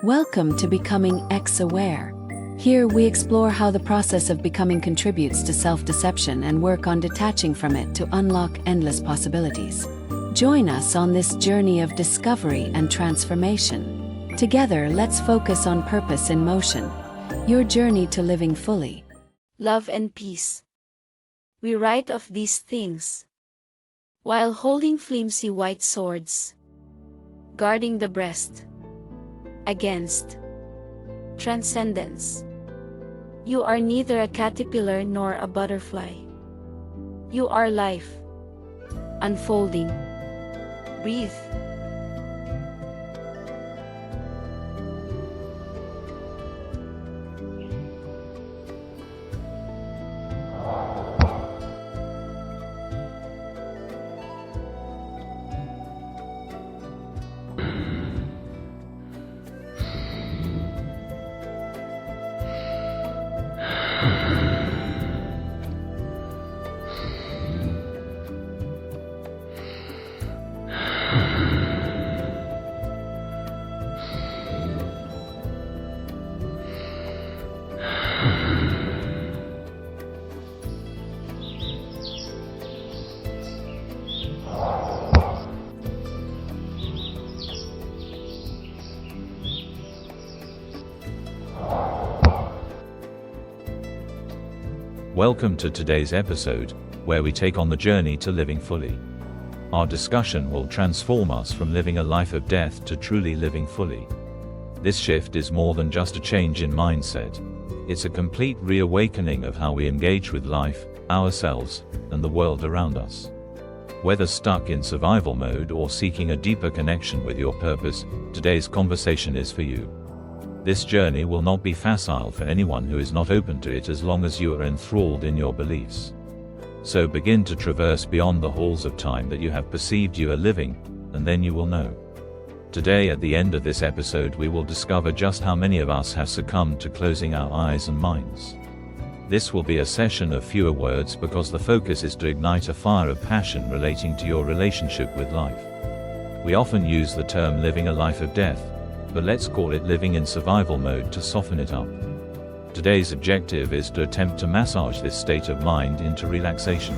Welcome to Becoming X-Aware. Here we explore how the process of becoming contributes to self-deception and work on detaching from it to unlock endless possibilities. Join us on this journey of discovery and transformation. Together, let's focus on purpose in motion, your journey to living fully. Love and peace. We write of these things while holding flimsy white swords, guarding the breast against transcendence. You are neither a caterpillar nor a butterfly. You are life, unfolding. Breathe. Welcome to today's episode, where we take on the journey to living fully. Our discussion will transform us from living a life of death to truly living fully. This shift is more than just a change in mindset. It's a complete reawakening of how we engage with life, ourselves, and the world around us. Whether stuck in survival mode or seeking a deeper connection with your purpose, today's conversation is for you. This journey will not be facile for anyone who is not open to it as long as you are enthralled in your beliefs. So begin to traverse beyond the halls of time that you have perceived you are living, and then you will know. Today at the end of this episode we will discover just how many of us have succumbed to closing our eyes and minds. This will be a session of fewer words because the focus is to ignite a fire of passion relating to your relationship with life. We often use the term living a life of death, but let's call it living in survival mode to soften it up. Today's objective is to attempt to massage this state of mind into relaxation.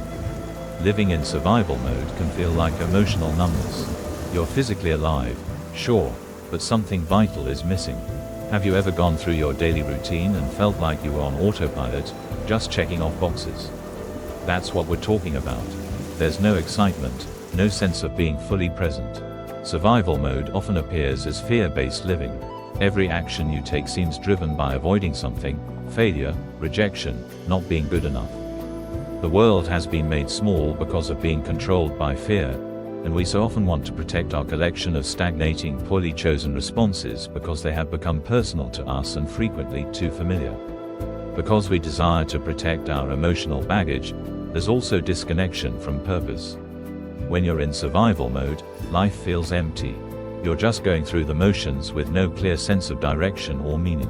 Living in survival mode can feel like emotional numbness. You're physically alive, sure, but something vital is missing. Have you ever gone through your daily routine and felt like you were on autopilot, just checking off boxes? That's what we're talking about. There's no excitement, no sense of being fully present. Survival mode often appears as fear-based living. Every action you take seems driven by avoiding something, failure, rejection, not being good enough. The world has been made small because of being controlled by fear, and we so often want to protect our collection of stagnating, poorly chosen responses because they have become personal to us and frequently too familiar. Because we desire to protect our emotional baggage, there's also disconnection from purpose. When you're in survival mode, life feels empty. You're just going through the motions with no clear sense of direction or meaning.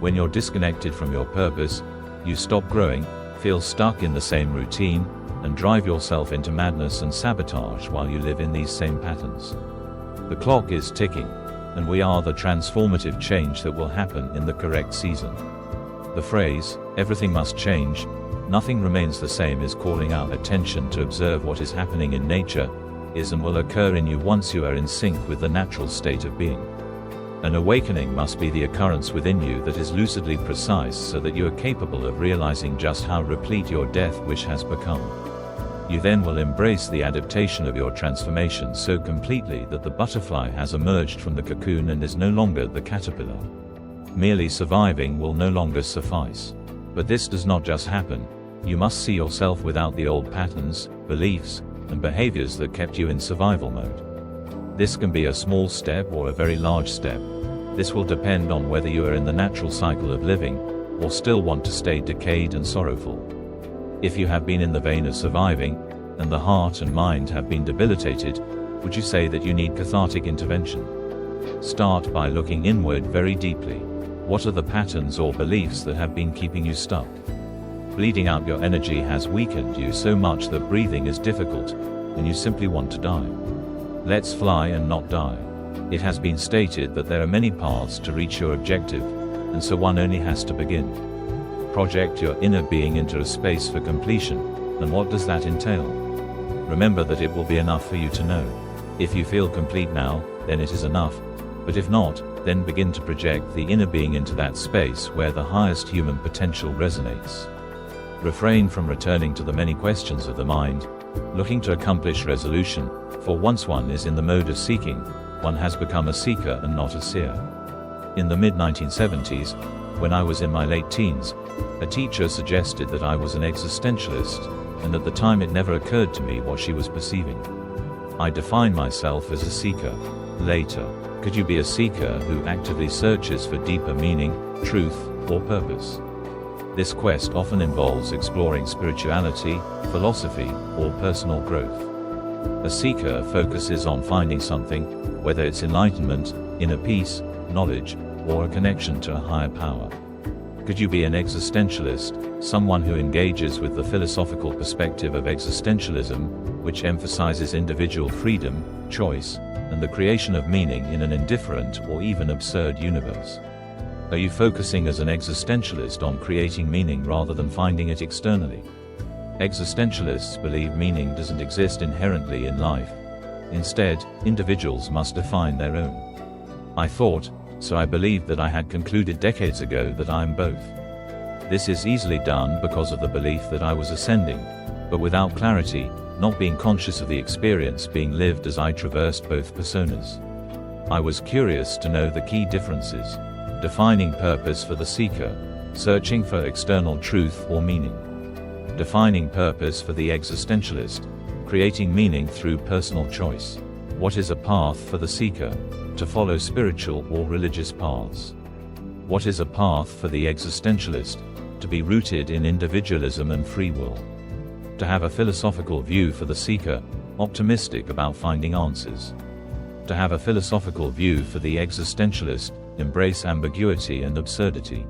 When you're disconnected from your purpose, you stop growing, feel stuck in the same routine, and drive yourself into madness and sabotage while you live in these same patterns. The clock is ticking, and we are the transformative change that will happen in the correct season. The phrase, "everything must change, nothing remains the same," is calling out attention to observe what is happening in nature, is and will occur in you once you are in sync with the natural state of being. An awakening must be the occurrence within you that is lucidly precise so that you are capable of realizing just how replete your death wish has become. You then will embrace the adaptation of your transformation so completely that the butterfly has emerged from the cocoon and is no longer the caterpillar. Merely surviving will no longer suffice. But this does not just happen. You must see yourself without the old patterns, beliefs, and behaviors that kept you in survival mode. This can be a small step or a very large step. This will depend on whether you are in the natural cycle of living, or still want to stay decayed and sorrowful. If you have been in the vein of surviving, and the heart and mind have been debilitated, would you say that you need cathartic intervention? Start by looking inward very deeply. What are the patterns or beliefs that have been keeping you stuck? Bleeding out your energy has weakened you so much that breathing is difficult, and you simply want to die. Let's fly and not die. It has been stated that there are many paths to reach your objective, and so one only has to begin. Project your inner being into a space for completion, and what does that entail? Remember that it will be enough for you to know. If you feel complete now, then it is enough, but if not, then begin to project the inner being into that space where the highest human potential resonates. Refrain from returning to the many questions of the mind, looking to accomplish resolution, for once one is in the mode of seeking, one has become a seeker and not a seer. In the mid-1970s, when I was in my late teens, a teacher suggested that I was an existentialist, and at the time it never occurred to me what she was perceiving. I defined myself as a seeker. Later, could you be a seeker who actively searches for deeper meaning, truth, or purpose? This quest often involves exploring spirituality, philosophy, or personal growth. A seeker focuses on finding something, whether it's enlightenment, inner peace, knowledge, or a connection to a higher power. Could you be an existentialist, someone who engages with the philosophical perspective of existentialism, which emphasizes individual freedom, choice, and the creation of meaning in an indifferent or even absurd universe? Are you focusing as an existentialist on creating meaning rather than finding it externally? Existentialists believe meaning doesn't exist inherently in life. Instead, individuals must define their own. I thought, so I believed that I had concluded decades ago that I am both. This is easily done because of the belief that I was ascending, but without clarity, not being conscious of the experience being lived as I traversed both personas. I was curious to know the key differences. Defining purpose for the seeker, searching for external truth or meaning. Defining purpose for the existentialist, creating meaning through personal choice. What is a path for the seeker? To follow spiritual or religious paths. What is a path for the existentialist? To be rooted in individualism and free will. To have a philosophical view for the seeker, optimistic about finding answers. To have a philosophical view for the existentialist, embrace ambiguity and absurdity.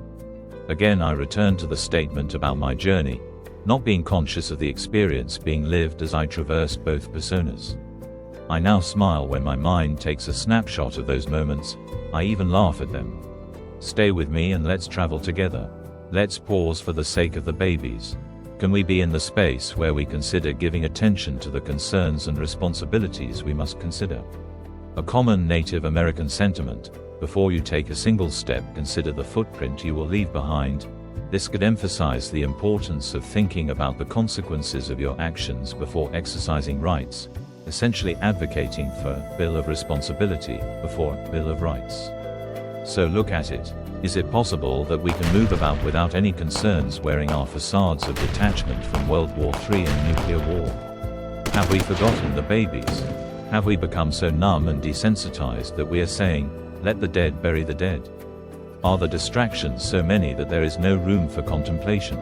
Again, I return to the statement about my journey, not being conscious of the experience being lived as I traversed both personas. I now smile when my mind takes a snapshot of those moments, I even laugh at them. Stay with me and let's travel together. Let's pause for the sake of the babies. Can we be in the space where we consider giving attention to the concerns and responsibilities we must consider? A common Native American sentiment, before you take a single step, consider the footprint you will leave behind. This could emphasize the importance of thinking about the consequences of your actions before exercising rights, essentially advocating for Bill of Responsibility before Bill of Rights. So look at it. Is it possible that we can move about without any concerns, wearing our facades of detachment from World War III and nuclear war? Have we forgotten the babies? Have we become so numb and desensitized that we are saying, let the dead bury the dead? Are the distractions so many that there is no room for contemplation?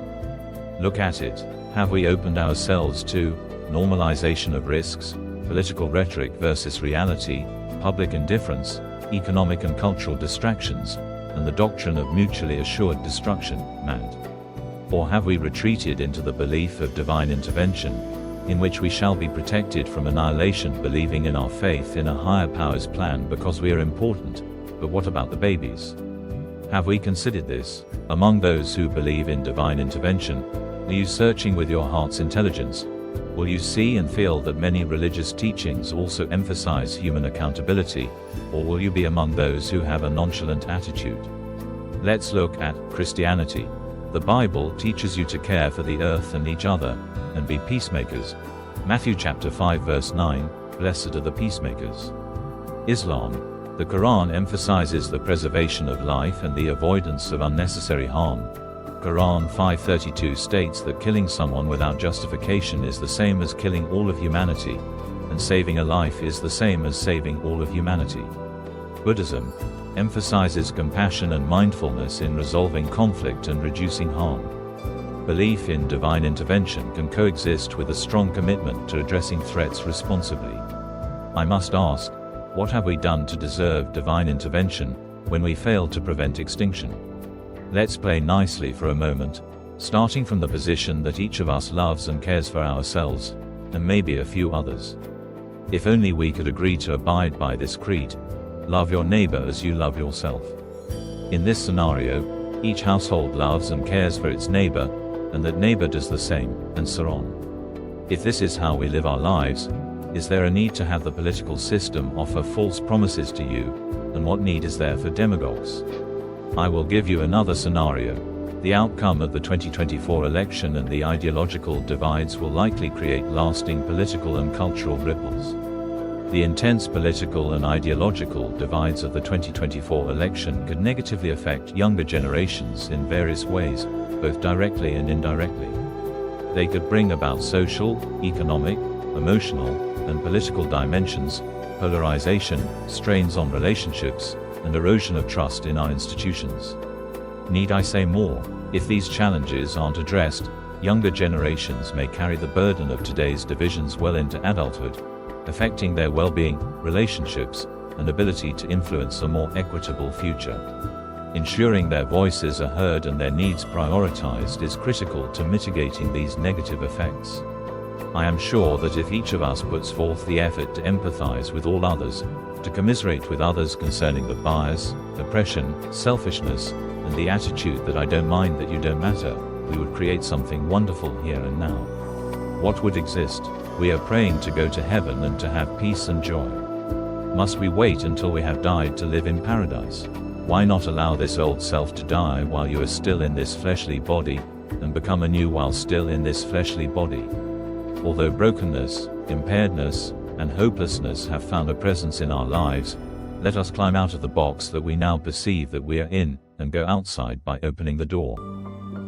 Look at it. Have we opened ourselves to normalization of risks, political rhetoric versus reality, public indifference, economic and cultural distractions, and the doctrine of mutually assured destruction, MAD? Or have we retreated into the belief of divine intervention, in which we shall be protected from annihilation, believing in our faith in a higher power's plan because we are important? But what about the babies? Have we considered this? Among those who believe in divine intervention, are you searching with your heart's intelligence? Will you see and feel that many religious teachings also emphasize human accountability, or will you be among those who have a nonchalant attitude? Let's look at Christianity. The Bible teaches you to care for the earth and each other, and be peacemakers. Matthew chapter 5 verse 9, blessed are the peacemakers. Islam. The Quran emphasizes the preservation of life and the avoidance of unnecessary harm. Quran 5:32 states that killing someone without justification is the same as killing all of humanity, and saving a life is the same as saving all of humanity. Buddhism emphasizes compassion and mindfulness in resolving conflict and reducing harm. Belief in divine intervention can coexist with a strong commitment to addressing threats responsibly. I must ask, what have we done to deserve divine intervention when we fail to prevent extinction? Let's play nicely for a moment, starting from the position that each of us loves and cares for ourselves, and maybe a few others. If only we could agree to abide by this creed. Love your neighbor as you love yourself. In this scenario, each household loves and cares for its neighbor, and that neighbor does the same, and so on. If this is how we live our lives, is there a need to have the political system offer false promises to you, and what need is there for demagogues? I will give you another scenario. The outcome of the 2024 election and the ideological divides will likely create lasting political and cultural ripples. The intense political and ideological divides of the 2024 election could negatively affect younger generations in various ways, both directly and indirectly. They could bring about social, economic, emotional, and political dimensions, polarization, strains on relationships, and erosion of trust in our institutions. Need I say more? If these challenges aren't addressed, younger generations may carry the burden of today's divisions well into adulthood, affecting their well-being, relationships, and ability to influence a more equitable future. Ensuring their voices are heard and their needs prioritized is critical to mitigating these negative effects. I am sure that if each of us puts forth the effort to empathize with all others, to commiserate with others concerning the bias, oppression, selfishness, and the attitude that I don't mind that you don't matter, we would create something wonderful here and now. What would exist? We are praying to go to heaven and to have peace and joy. Must we wait until we have died to live in paradise? Why not allow this old self to die while you are still in this fleshly body, and become anew while still in this fleshly body? Although brokenness, impairedness, and hopelessness have found a presence in our lives, let us climb out of the box that we now perceive that we are in, and go outside by opening the door.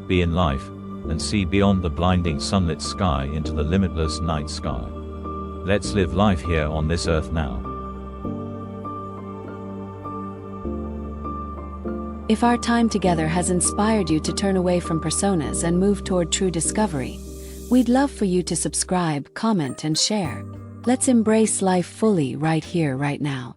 Be in life, and see beyond the blinding sunlit sky into the limitless night sky. Let's live life here on this earth now. If our time together has inspired you to turn away from personas and move toward true discovery, we'd love for you to subscribe, comment, and share. Let's embrace life fully right here, right now.